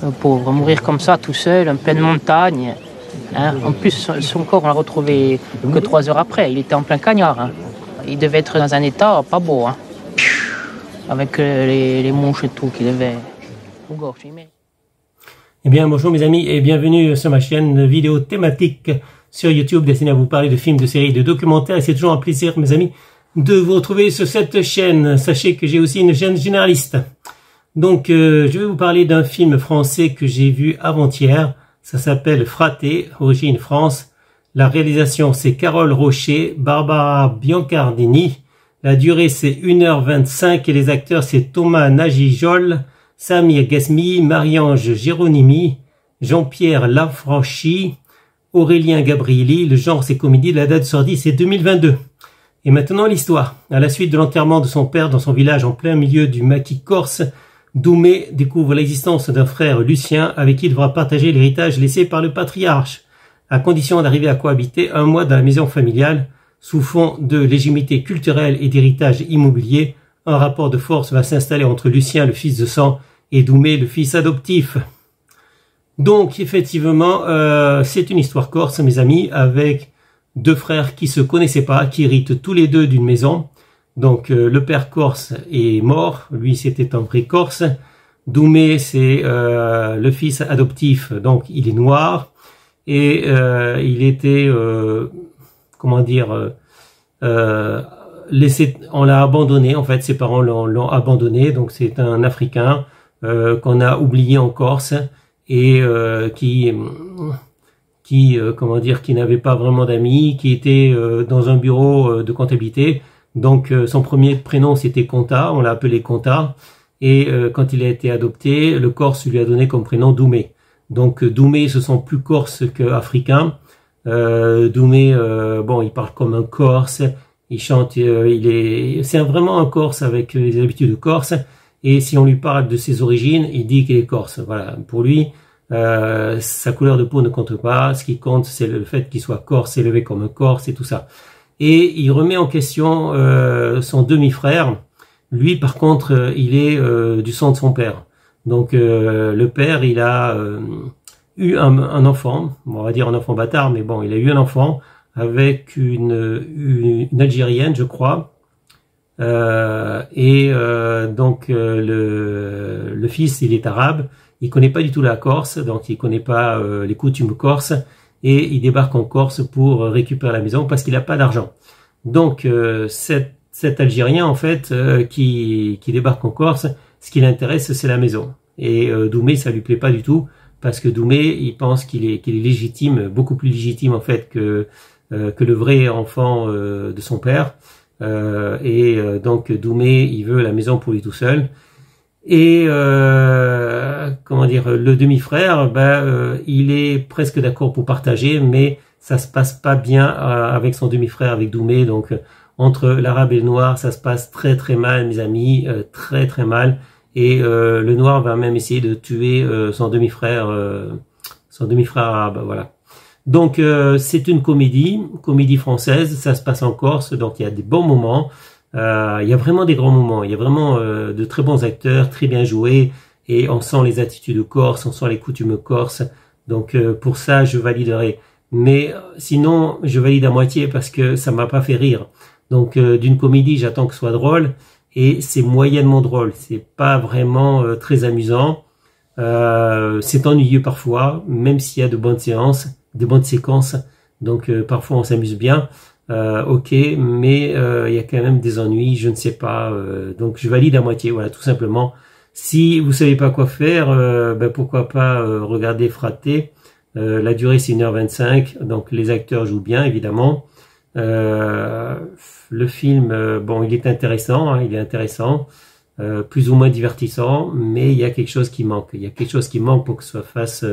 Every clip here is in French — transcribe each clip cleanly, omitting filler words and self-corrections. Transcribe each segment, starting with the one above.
Le pauvre, mourir comme ça, tout seul, en pleine montagne. Hein. En plus, son corps, on l'a retrouvé que 3 heures après. Il était en plein cagnard. Hein. Il devait être dans un état pas beau. Hein. Avec les mouches et tout qu'il avait au gorge. Eh bien, bonjour mes amis et bienvenue sur ma chaîne vidéo thématique sur YouTube destinée à vous parler de films, de séries, de documentaires. Et c'est toujours un plaisir, mes amis, de vous retrouver sur cette chaîne. Sachez que j'ai aussi une chaîne généraliste. Donc, je vais vous parler d'un film français que j'ai vu avant-hier. Ça s'appelle Fraté, origine France. La réalisation, c'est Carole Rocher, Barbara Biancardini. La durée, c'est 1h25 et les acteurs, c'est Thomas Nagijol, Samir Ghesmi, Marie-Ange Géronimi, Jean-Pierre Lafranchi, Aurélien Gabrielli. Le genre, c'est comédie. La date de sortie, c'est 2022. Et maintenant, l'histoire. À la suite de l'enterrement de son père dans son village en plein milieu du maquis corse, Doumé découvre l'existence d'un frère Lucien avec qui il devra partager l'héritage laissé par le patriarche, à condition d'arriver à cohabiter un mois dans la maison familiale. Sous fond de légitimité culturelle et d'héritage immobilier, un rapport de force va s'installer entre Lucien, le fils de sang, et Doumé, le fils adoptif. Donc, effectivement, c'est une histoire corse, mes amis, avec deux frères qui se connaissaient pas, qui héritent tous les deux d'une maison. Donc, le père corse est mort, lui c'était un vrai corse. Doumé, c'est le fils adoptif, donc il est noir. Et il était, comment dire, on l'a abandonné, en fait, ses parents l'ont abandonné. Donc, c'est un Africain qu'on a oublié en Corse et comment dire, qui n'avait pas vraiment d'amis, qui était dans un bureau de comptabilité. Donc, son premier prénom, c'était Conta, on l'a appelé Conta. Et quand il a été adopté, le Corse lui a donné comme prénom Doumé. Donc, Doumé, ce sont plus Corse qu'Africain. Doumé, bon, il parle comme un Corse, il chante, c'est vraiment un Corse avec les habitudes de Corse. Et si on lui parle de ses origines, il dit qu'il est Corse. Voilà, pour lui, sa couleur de peau ne compte pas. Ce qui compte, c'est le fait qu'il soit Corse, élevé comme un Corse et tout ça. Et il remet en question son demi-frère. Lui, par contre, il est du sang de son père. Donc, le père, il a eu un enfant, on va dire un enfant bâtard, mais bon, il a eu un enfant avec une Algérienne, je crois. Donc, le fils, il est arabe. Il connaît pas du tout la Corse, donc il connaît pas les coutumes corses. Et il débarque en Corse pour récupérer la maison parce qu'il n'a pas d'argent. Donc cet Algérien en fait qui débarque en Corse, ce qui l'intéresse c'est la maison. Et Doumé ça lui plaît pas du tout parce que Doumé il pense qu'il est légitime, beaucoup plus légitime en fait que le vrai enfant de son père. Donc Doumé il veut la maison pour lui tout seul. Et comment dire, le demi-frère, il est presque d'accord pour partager, mais ça se passe pas bien avec son demi-frère, avec Doumé. Donc entre l'arabe et le noir, ça se passe très très mal, mes amis, très très mal. Et le noir va même essayer de tuer son demi-frère arabe, voilà. Donc c'est une comédie française, ça se passe en Corse, donc il y a des bons moments. Il y a vraiment des grands moments, il y a vraiment de très bons acteurs, très bien joués, et on sent les attitudes corses, on sent les coutumes corses, donc pour ça je validerai. Mais sinon je valide à moitié parce que ça m'a pas fait rire. Donc d'une comédie j'attends que ce soit drôle, et c'est moyennement drôle, c'est pas vraiment très amusant, c'est ennuyeux parfois, même s'il y a de bonnes séquences, donc parfois on s'amuse bien. Ok, mais il y a quand même des ennuis, je ne sais pas, donc je valide à moitié, voilà, tout simplement. Si vous savez pas quoi faire, pourquoi pas regarder Fraté. La durée c'est 1h25, donc les acteurs jouent bien évidemment. Le film, bon, il est intéressant, hein, plus ou moins divertissant, mais il y a quelque chose qui manque. Il y a quelque chose qui manque pour que ça fasse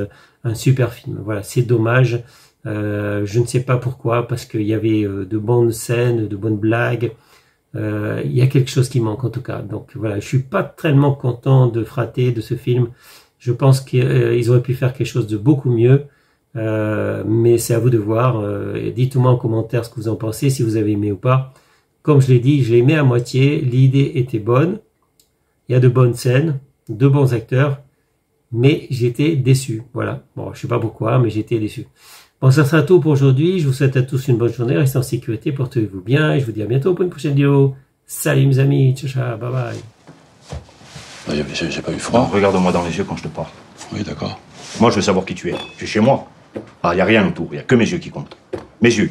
un super film. Voilà, c'est dommage. Je ne sais pas pourquoi, parce qu'il y avait de bonnes scènes, de bonnes blagues. Il y a quelque chose qui manque en tout cas. Donc voilà, je suis pas tellement content de Fraté, de ce film. Je pense qu'ils auraient pu faire quelque chose de beaucoup mieux. Mais c'est à vous de voir. Dites-moi en commentaire ce que vous en pensez, si vous avez aimé ou pas. Comme je l'ai dit, je l'ai aimé à moitié. L'idée était bonne. Il y a de bonnes scènes, de bons acteurs. mais j'étais déçu. Voilà. Bon, je sais pas pourquoi, mais j'étais déçu. Bon, ça sera tout pour aujourd'hui. Je vous souhaite à tous une bonne journée. Restez en sécurité, portez-vous bien et je vous dis à bientôt pour une prochaine vidéo. Salut mes amis, ciao ciao, bye bye. J'ai pas eu froid. Regarde-moi dans les yeux quand je te parle. Oui, d'accord. Moi, je veux savoir qui tu es. Tu es chez moi. Ah, il n'y a rien autour, il n'y a que mes yeux qui comptent. Mes yeux.